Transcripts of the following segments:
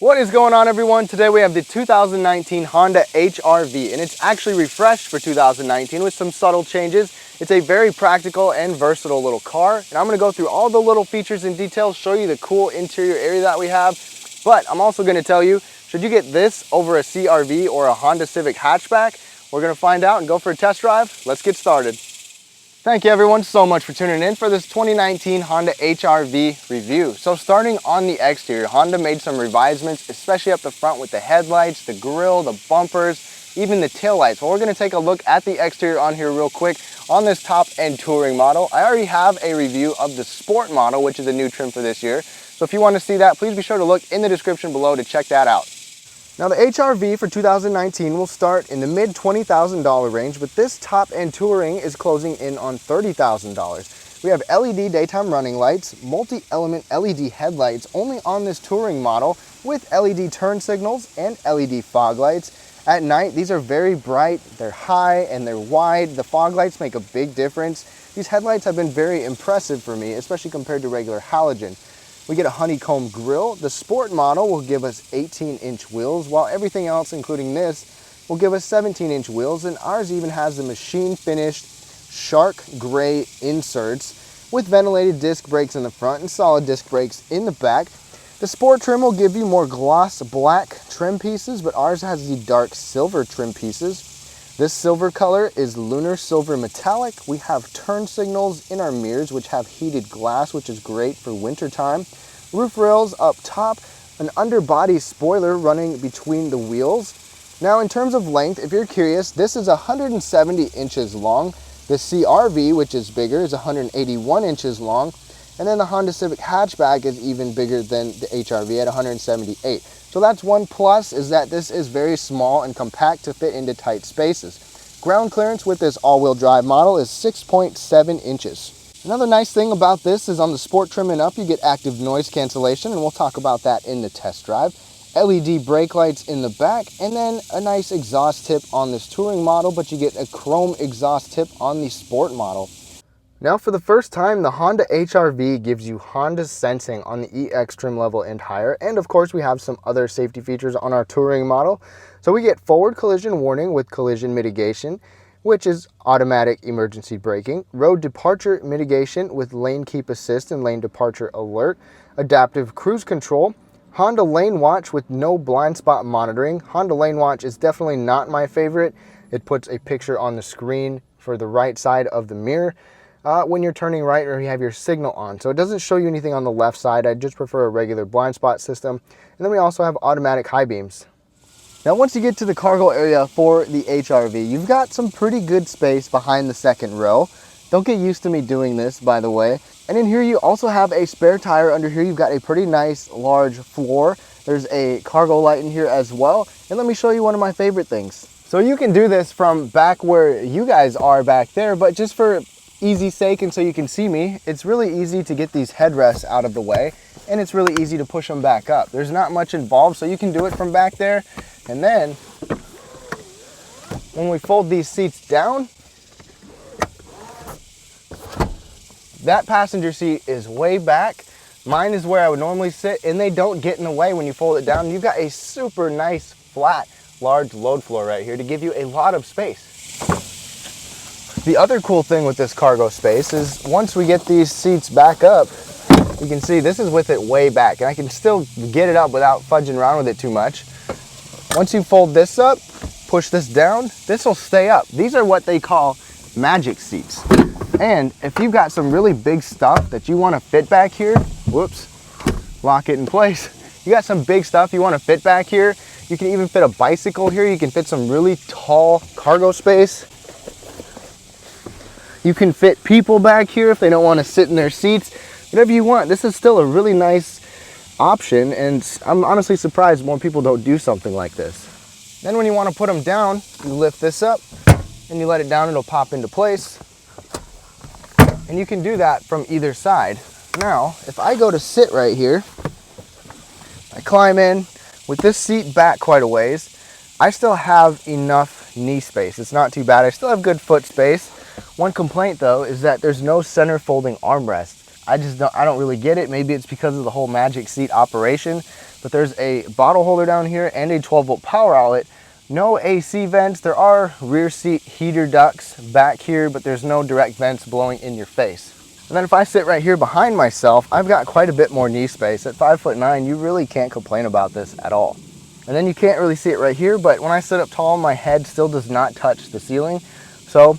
What is going on, everyone? Today we have the 2019 Honda HR-V, and it's actually refreshed for 2019 with some subtle changes. It's a very practical and versatile little car, and I'm going to go through all the little features and details, show you the cool interior area that we have. But I'm also going to tell you, should you get this over a CR-V or a Honda Civic hatchback? We're going to find out and go for a test drive. Let's get started. Thank you everyone so much for tuning in for this 2019 Honda HR-V review. So starting on the exterior, Honda made some revisements, especially up the front with the headlights, the grille, the bumpers, even the taillights. Well, we're going to take a look at the exterior on here real quick on this top-end touring model. I already have a review of the sport model, which is a new trim for this year. So if you want to see that, please be sure to look in the description below to check that out. Now the HR-V for 2019 will start in the mid $20,000 range, but this top-end touring is closing in on $30,000. We have LED daytime running lights, multi-element LED headlights only on this touring model with LED turn signals and LED fog lights. At night, these are very bright, they're high and they're wide. The fog lights make a big difference. These headlights have been very impressive for me, especially compared to regular halogen. We get a honeycomb grille. The sport model will give us 18-inch wheels, while everything else, including this, will give us 17-inch wheels, and ours even has the machine-finished shark gray inserts with ventilated disc brakes in the front and solid disc brakes in the back. The sport trim will give you more gloss black trim pieces, but ours has the dark silver trim pieces. This silver color is lunar silver metallic. We have turn signals in our mirrors, which have heated glass, which is great for winter time. Roof rails up top, an underbody spoiler running between the wheels. Now in terms of length, if you're curious, this is 170 inches long. The CR-V, which is bigger, is 181 inches long. And then the Honda Civic hatchback is even bigger than the HR-V at 178. So that's one plus, is that this is very small and compact to fit into tight spaces. Ground clearance with this all-wheel drive model is 6.7 inches. Another nice thing about this is on the sport trim and up, you get active noise cancellation, and we'll talk about that in the test drive. LED brake lights in the back, and then a nice exhaust tip on this touring model, but you get a chrome exhaust tip on the sport model. Now for the first time, the Honda HR-V gives you Honda sensing on the EX trim level and higher, and of course we have some other safety features on our touring model. So we get forward collision warning with collision mitigation, which is automatic emergency braking, road departure mitigation with lane keep assist and lane departure alert, adaptive cruise control, Honda lane watch with no blind spot monitoring. Honda lane watch is definitely not my favorite. It puts a picture on the screen for the right side of the mirror when you're turning right or you have your signal on. So it doesn't show you anything on the left side. I just prefer a regular blind spot system. And then we also have automatic high beams. Now once you get to the cargo area for the HR-V, you've got some pretty good space behind the second row. Don't get used to me doing this, by the way. And in here you also have a spare tire. Under here you've got a pretty nice large floor. There's a cargo light in here as well. And let me show you one of my favorite things. So you can do this from back where you guys are back there, but just for easy sake and so you can see me, it's really easy to get these headrests out of the way, and it's really easy to push them back up. There's not much involved, so you can do it from back there. And then when we fold these seats down, that passenger seat is way back. Mine is where I would normally sit, and they don't get in the way when you fold it down. You've got a super nice flat large load floor right here to give you a lot of space. The other cool thing with this cargo space is once we get these seats back up, you can see this is with it way back, and I can still get it up without fudging around with it too much. Once you fold this up, push this down, this will stay up. These are what they call magic seats. And if you've got some really big stuff that you want to fit back here, whoops, lock it in place. You got some big stuff you want to fit back here. You can even fit a bicycle here. You can fit some really tall cargo space. You can fit people back here if they don't want to sit in their seats. Whatever you want. This is still a really nice option, and I'm honestly surprised more people don't do something like this. Then when you want to put them down, you lift this up and you let it down, it'll pop into place. And you can do that from either side. Now, if I go to sit right here, I climb in with this seat back quite a ways. I still have enough knee space. It's not too bad. I still have good foot space. One complaint though is that there's no center folding armrest. I don't really get it. Maybe it's because of the whole magic seat operation, but there's a bottle holder down here and a 12-volt power outlet. No AC vents. There are rear seat heater ducts back here, but there's no direct vents blowing in your face. And then if I sit right here behind myself, I've got quite a bit more knee space. At 5'9", you really can't complain about this at all. And then you can't really see it right here, but when I sit up tall, my head still does not touch the ceiling. So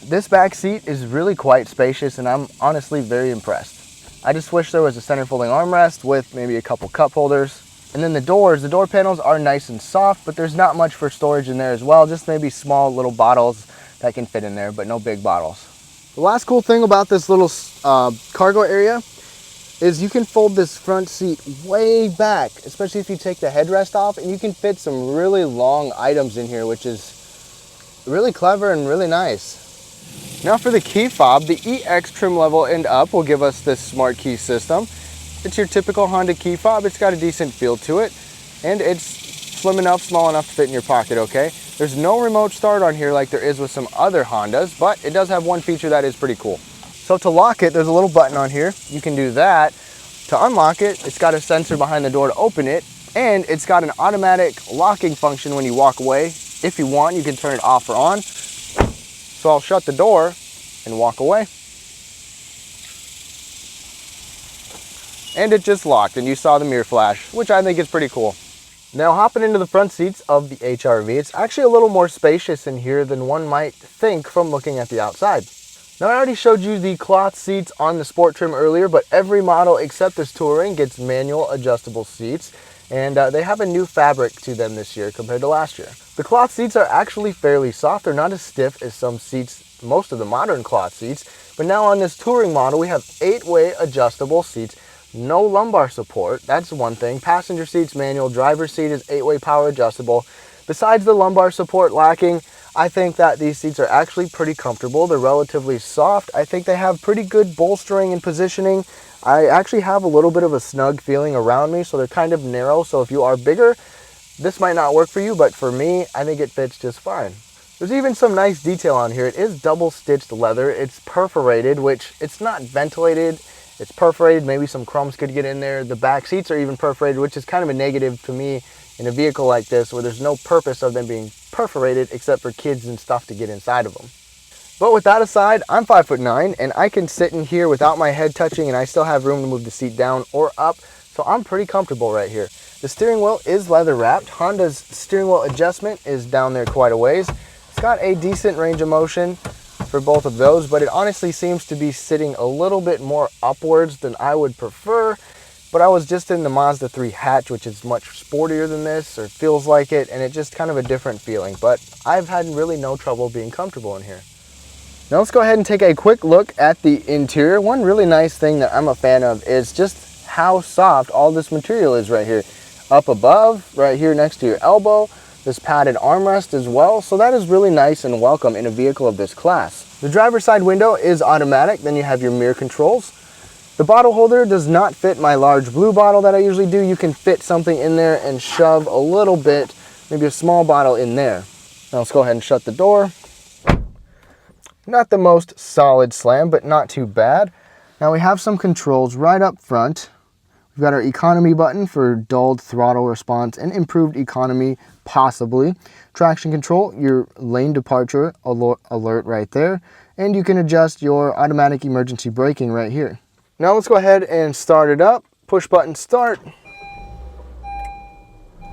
this back seat is really quite spacious, and I'm honestly very impressed. I just wish there was a center folding armrest with maybe a couple cup holders. And then the door panels are nice and soft, but there's not much for storage in there as well. Just maybe small little bottles that can fit in there, but no big bottles. The last cool thing about this little cargo area is you can fold this front seat way back, especially if you take the headrest off, and you can fit some really long items in here, which is really clever and really nice. Now for the key fob, the EX trim level and up will give us this smart key system. It's your typical Honda key fob. It's got a decent feel to it, and it's slim enough, small enough to fit in your pocket, okay? There's no remote start on here like there is with some other Hondas, but it does have one feature that is pretty cool. So to lock it, there's a little button on here. You can do that. To unlock it, it's got a sensor behind the door to open it, and it's got an automatic locking function when you walk away. If you want, you can turn it off or on. So I'll shut the door and walk away. And it just locked, and you saw the mirror flash, which I think is pretty cool. Now hopping into the front seats of the HR-V, it's actually a little more spacious in here than one might think from looking at the outside. Now I already showed you the cloth seats on the sport trim earlier, but every model except this Touring gets manual adjustable seats, and they have a new fabric to them this year compared to last year. The cloth seats are actually fairly soft. They're not as stiff as some seats, most of the modern cloth seats, but now on this Touring model we have 8-way adjustable seats. No lumbar support, that's one thing. Passenger seat's manual, driver's seat is 8-way power adjustable. Besides the lumbar support lacking, I think that these seats are actually pretty comfortable. They're relatively soft. I think they have pretty good bolstering and positioning. I actually have a little bit of a snug feeling around me, so they're kind of narrow. So if you are bigger, this might not work for you, but for me, I think it fits just fine. There's even some nice detail on here. It is double stitched leather. It's perforated, which it's not ventilated. It's perforated, maybe some crumbs could get in there. The back seats are even perforated, which is kind of a negative to me in a vehicle like this where there's no purpose of them being perforated except for kids and stuff to get inside of them. But with that aside, I'm 5'9", and I can sit in here without my head touching, and I still have room to move the seat down or up, so I'm pretty comfortable right here. The steering wheel is leather wrapped. Honda's steering wheel adjustment is down there quite a ways. It's got a decent range of motion for both of those, but it honestly seems to be sitting a little bit more upwards than I would prefer. But I was just in the Mazda 3 Hatch, which is much sportier than this, or feels like it, and it's just kind of a different feeling. But I've had really no trouble being comfortable in here. Now let's go ahead and take a quick look at the interior. One really nice thing that I'm a fan of is just how soft all this material is right here. Up above, right here next to your elbow, this padded armrest as well, so that is really nice and welcome in a vehicle of this class. The driver's side window is automatic, then you have your mirror controls. The bottle holder does not fit my large blue bottle that I usually do. You can fit something in there and shove a little bit, maybe a small bottle in there. Now let's go ahead and shut the door. Not the most solid slam, but not too bad. Now we have some controls right up front. We've got our economy button for dulled throttle response and improved economy, possibly. Traction control, your lane departure alert right there. And you can adjust your automatic emergency braking right here. Now let's go ahead and start it up. Push button start.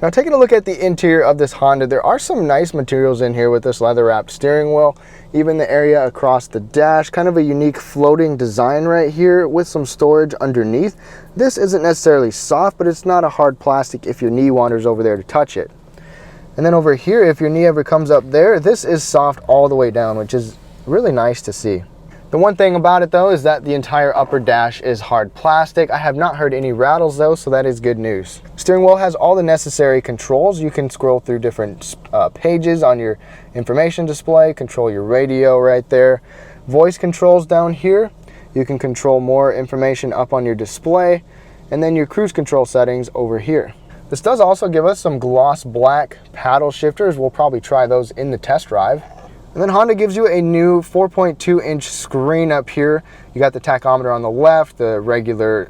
Now taking a look at the interior of this Honda, there are some nice materials in here with this leather wrapped steering wheel. Even the area across the dash, kind of a unique floating design right here with some storage underneath. This isn't necessarily soft, but it's not a hard plastic if your knee wanders over there to touch it. And then over here, if your knee ever comes up there, this is soft all the way down, which is really nice to see. The one thing about it though is that the entire upper dash is hard plastic. I have not heard any rattles though, so that is good news. Steering wheel has all the necessary controls. You can scroll through different pages on your information display, control your radio right there. Voice controls down here. You can control more information up on your display, and then your cruise control settings over here. This does also give us some gloss black paddle shifters. We'll probably try those in the test drive. And then Honda gives you a new 4.2-inch screen up here. You got the tachometer on the left, the regular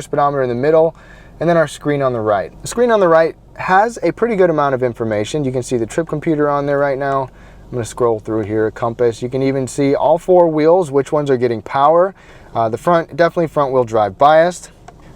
speedometer in the middle, and then our screen on the right. The screen on the right has a pretty good amount of information. You can see the trip computer on there right now. I'm going to scroll through here, compass. You can even see all 4 wheels, which ones are getting power. The front, definitely front wheel drive biased.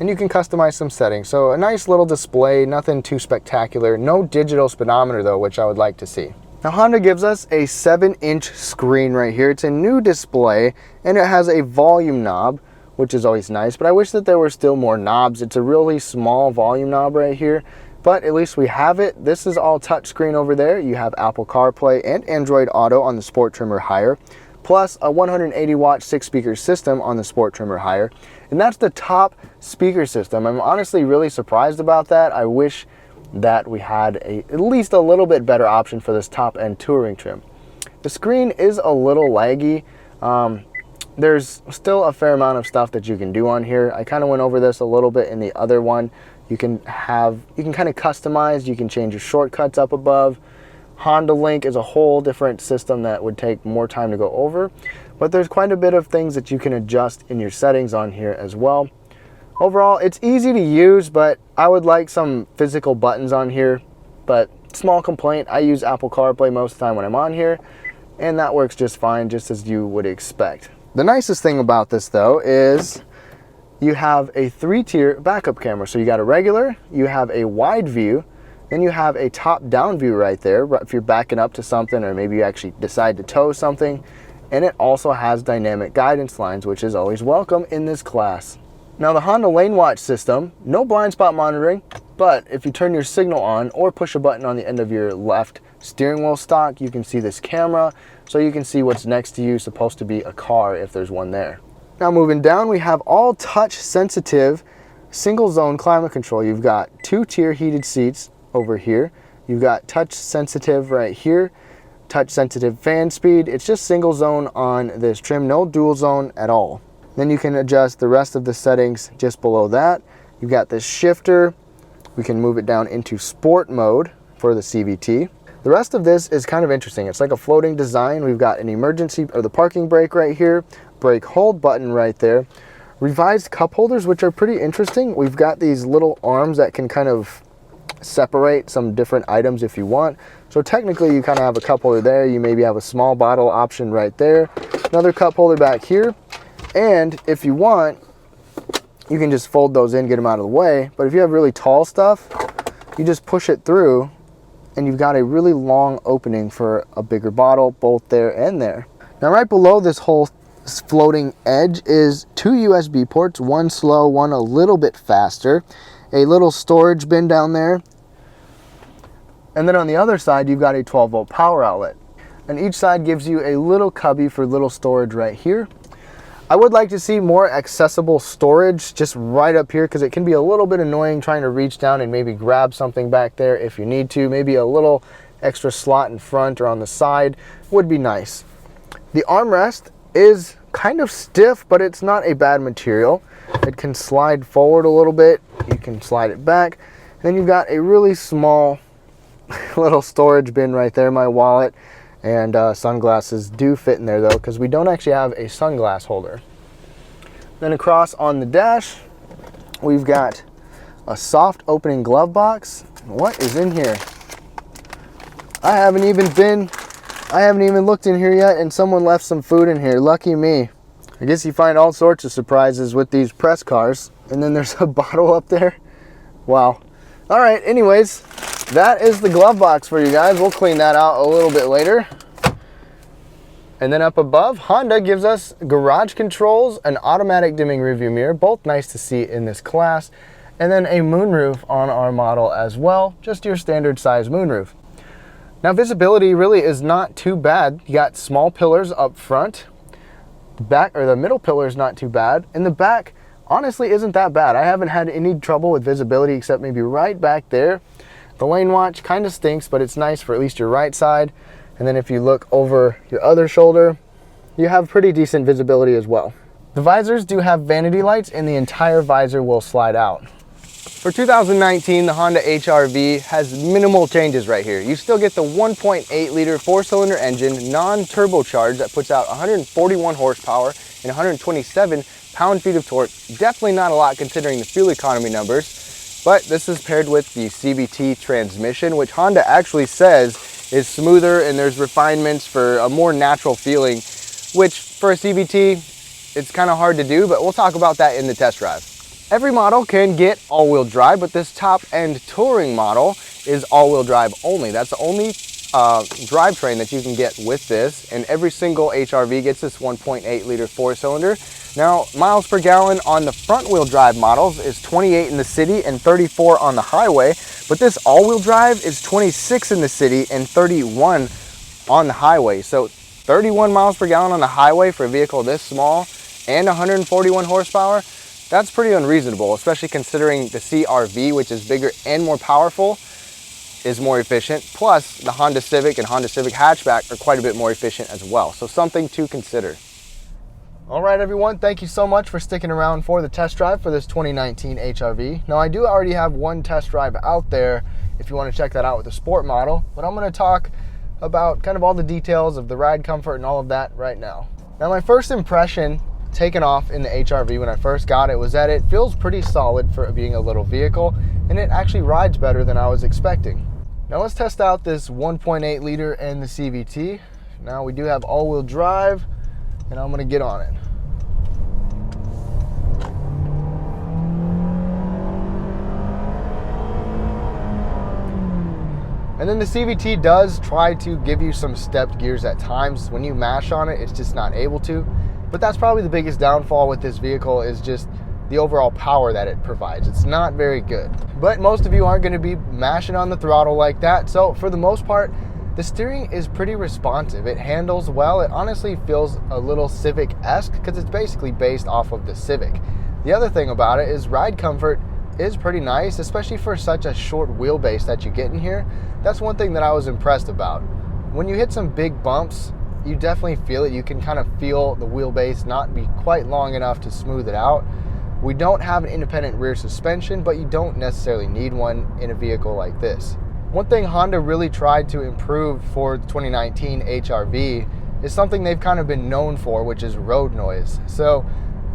And you can customize some settings. So a nice little display, nothing too spectacular. No digital speedometer though, which I would like to see. Now Honda gives us a 7-inch screen right here. It's a new display and it has a volume knob, which is always nice, but I wish that there were still more knobs. It's a really small volume knob right here, but at least we have it. This is all touchscreen over there. You have Apple CarPlay and Android Auto on the Sport Trim or higher, plus a 180 watt 6-speaker system on the Sport Trim or higher. And that's the top speaker system. I'm honestly really surprised about that. I wish that we had at least a little bit better option for this top end touring trim. The screen is a little laggy. There's still a fair amount of stuff that you can do on here. I kind of went over this a little bit in the other one. You can kind of customize, you can change your shortcuts up above. Honda Link is a whole different system that would take more time to go over, but there's quite a bit of things that you can adjust in your settings on here as well. Overall, it's easy to use, but I would like some physical buttons on here, but small complaint, I use Apple CarPlay most of the time when I'm on here, and that works just fine, just as you would expect. The nicest thing about this though is you have a 3-tier backup camera. So you got a regular, you have a wide view, then you have a top-down view right there if you're backing up to something or maybe you actually decide to tow something. And it also has dynamic guidance lines, which is always welcome in this class. Now the Honda Lane Watch system, no blind spot monitoring, but if you turn your signal on or push a button on the end of your left steering wheel stalk, you can see this camera, so you can see what's next to you, supposed to be a car if there's one there. Now moving down, we have all touch sensitive single zone climate control. You've got 2-tier heated seats over here. You've got touch sensitive right here, touch sensitive fan speed. It's just single zone on this trim, no dual zone at all. Then you can adjust the rest of the settings just below that. You've got this shifter. We can move it down into sport mode for the CVT. The rest of this is kind of interesting. It's like a floating design. We've got an emergency or the parking brake right here, brake hold button right there, revised cup holders, which are pretty interesting. We've got these little arms that can kind of separate some different items if you want. So technically you kind of have a cup holder there. You maybe have a small bottle option right there, another cup holder back here. And if you want, you can just fold those in, get them out of the way. But if you have really tall stuff, you just push it through and you've got a really long opening for a bigger bottle, both there and there. Now right below this whole floating edge is 2 USB ports, one slow, one a little bit faster, a little storage bin down there, and then on the other side you've got a 12-volt power outlet. And each side gives you a little cubby for little storage right here. I would like to see more accessible storage just right up here, because it can be a little bit annoying trying to reach down and maybe grab something back there if you need to. Maybe a little extra slot in front or on the side would be nice. The armrest is kind of stiff, but it's not a bad material. It can slide forward a little bit. You can slide it back. Then you've got a really small little storage bin right there. My wallet and sunglasses do fit in there though, because we don't actually have a sunglass holder. Then across on the dash, we've got a soft opening glove box. What is in here? I haven't even looked in here yet, and someone left some food in here. Lucky me. I guess you find all sorts of surprises with these press cars. And then there's a bottle up there. Wow. All right, anyways, that is the glove box for you guys. We'll clean that out a little bit later. And then up above, Honda gives us garage controls, an automatic dimming rearview mirror, both nice to see in this class, and then a moonroof on our model as well, just your standard size moonroof. Now visibility really is not too bad. You got small pillars up front. The back, or the middle pillar, is not too bad. In the back, honestly isn't that bad. I haven't had any trouble with visibility except maybe right back there. The lane watch kind of stinks, but it's nice for at least your right side. And then if you look over your other shoulder, you have pretty decent visibility as well. The visors do have vanity lights, and the entire visor will slide out. For 2019, the Honda HR-V has minimal changes right here. You still get the 1.8 liter 4-cylinder engine, non-turbocharged, that puts out 141 horsepower and 127 pound-feet of torque. Definitely not a lot considering the fuel economy numbers. but this is paired with the CVT transmission, which Honda actually says is smoother and there's refinements for a more natural feeling, which for a CVT, it's kind of hard to do, but we'll talk about that in the test drive. Every model can get all-wheel drive, but this top-end touring model is all-wheel drive only. That's the only drivetrain that you can get with this, and every single HR-V gets this 1.8 liter four-cylinder. Now, miles per gallon on the front-wheel drive models is 28 in the city and 34 on the highway, but this all-wheel drive is 26 in the city and 31 on the highway. So 31 miles per gallon on the highway for a vehicle this small and 141 horsepower, that's pretty unreasonable, especially considering the CR-V, which is bigger and more powerful, is more efficient. Plus, the Honda Civic and Honda Civic Hatchback are quite a bit more efficient as well. So something to consider. All right, everyone, thank you so much for sticking around for the test drive for this 2019 HR-V. Now, I do already have one test drive out there if you want to check that out with the sport model, but I'm going to talk about kind of all the details of the ride comfort and all of that right now. Now, my first impression taken off in the HR-V when I first got it was that it feels pretty solid for being a little vehicle, and it actually rides better than I was expecting. Now let's test out this 1.8 liter and the CVT. Now we do have all-wheel drive, and I'm gonna get on it. And then the CVT does try to give you some stepped gears at times. When you mash on it, it's just not able to. But that's probably the biggest downfall with this vehicle, is just the overall power that it provides. It's not very good. But most of you aren't going to be mashing on the throttle like that. So for the most part, the steering is pretty responsive. It handles well. It honestly feels a little Civic-esque because it's basically based off of the Civic. The other thing about it is ride comfort is pretty nice, especially for such a short wheelbase that you get in here. That's one thing that I was impressed about. When you hit some big bumps, you definitely feel it. You can kind of feel the wheelbase not be quite long enough to smooth it out. We don't have an independent rear suspension, but you don't necessarily need one in a vehicle like this. One thing Honda really tried to improve for the 2019 HR-V is something they've kind of been known for, which is road noise. So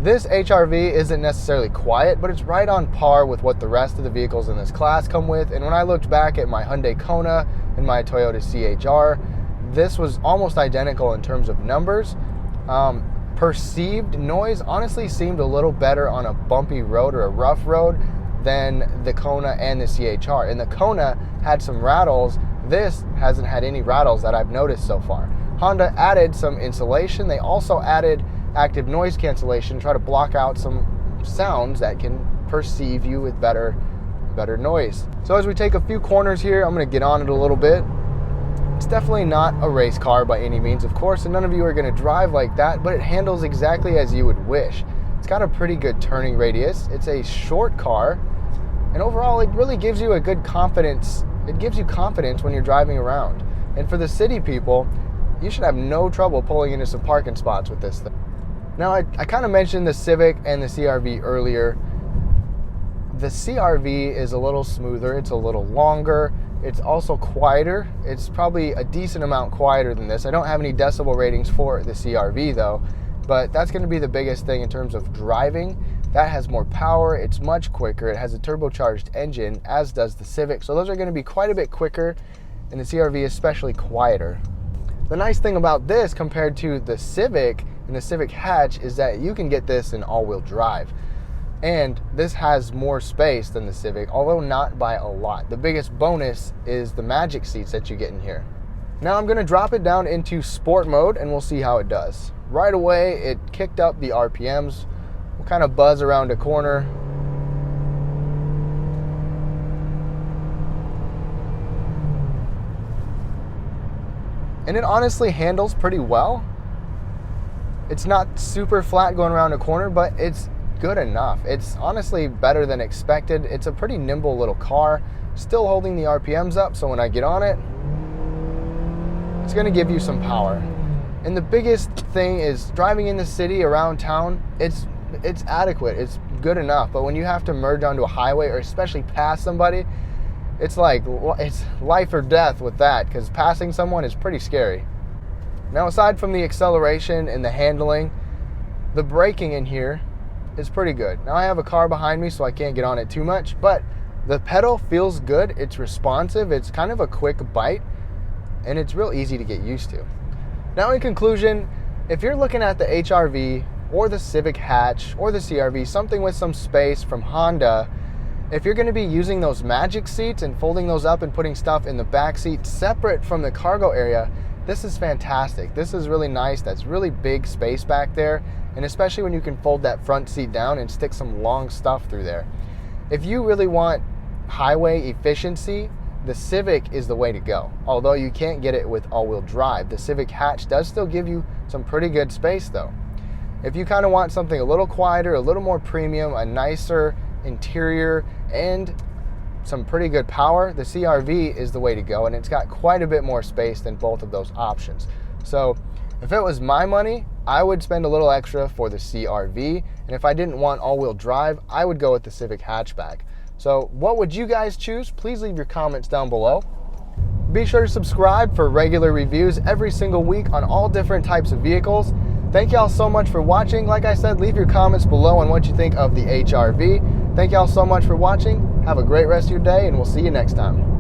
this HR-V isn't necessarily quiet, but it's right on par with what the rest of the vehicles in this class come with. And when I looked back at my Hyundai Kona and my Toyota CHR, this was almost identical in terms of numbers. Perceived noise honestly seemed a little better on a bumpy road or a rough road than the Kona and the CHR. And the Kona had some rattles. This hasn't had any rattles that I've noticed so far. Honda added some insulation. They also added active noise cancellation, try to block out some sounds that can perceive you with better noise. So as we take a few corners here, I'm going to get on it a little bit. It's definitely not a race car by any means, of course, and none of you are going to drive like that, but it handles exactly as you would wish. It's got a pretty good turning radius. It's a short car, and overall it really gives you a good confidence. It gives you confidence when you're driving around. And for the city people, you should have no trouble pulling into some parking spots with this thing. Now, I kind of mentioned the Civic and the CR-V earlier. The CR-V is a little smoother. It's a little longer. It's also quieter. It's probably a decent amount quieter than this. I don't have any decibel ratings for the CR-V though, but that's going to be the biggest thing in terms of driving. That has more power. It's much quicker. It has a turbocharged engine, as does the Civic. So those are going to be quite a bit quicker, and the CR-V is especially quieter. The nice thing about this compared to the Civic and the Civic Hatch is that you can get this in all-wheel drive. And this has more space than the Civic, although not by a lot. The biggest bonus is the magic seats that you get in here. Now I'm going to drop it down into sport mode and we'll see how it does. Right away, it kicked up the RPMs. We'll kind of buzz around a corner. And it honestly handles pretty well. It's not super flat going around a corner, but it's good enough. It's honestly better than expected. It's a pretty nimble little car, still holding the RPMs up, so when I get on it, it's going to give you some power. And the biggest thing is driving in the city around town, it's adequate, it's good enough, but when you have to merge onto a highway or especially pass somebody, it's like, it's life or death with that, because passing someone is pretty scary. Now, aside from the acceleration and the handling, the braking in here is pretty good. Now, I have a car behind me, so I can't get on it too much, but The pedal feels good, it's responsive, it's kind of a quick bite, and it's real easy to get used to. Now in conclusion, if you're looking at the HR-V or the Civic Hatch or the CR-V, something with some space from Honda, if you're going to be using those magic seats and folding those up and putting stuff in the back seat separate from the cargo area, this is fantastic. This is really nice. That's really big space back there, and especially when you can fold that front seat down and stick some long stuff through there. If you really want highway efficiency, the Civic is the way to go. Although you can't get it with all-wheel drive, the Civic Hatch does still give you some pretty good space though. If you kind of want something a little quieter, a little more premium, a nicer interior, and some pretty good power, the CR-V is the way to go, and it's got quite a bit more space than both of those options. So if it was my money, I would spend a little extra for the CR-V, and if I didn't want all-wheel drive, I would go with the Civic Hatchback. So what would you guys choose? Please leave your comments down below. Be sure to subscribe for regular reviews every single week on all different types of vehicles. Thank y'all so much for watching. Like I said, leave your comments below on what you think of the HR-V. Thank y'all so much for watching. Have a great rest of your day, and we'll see you next time.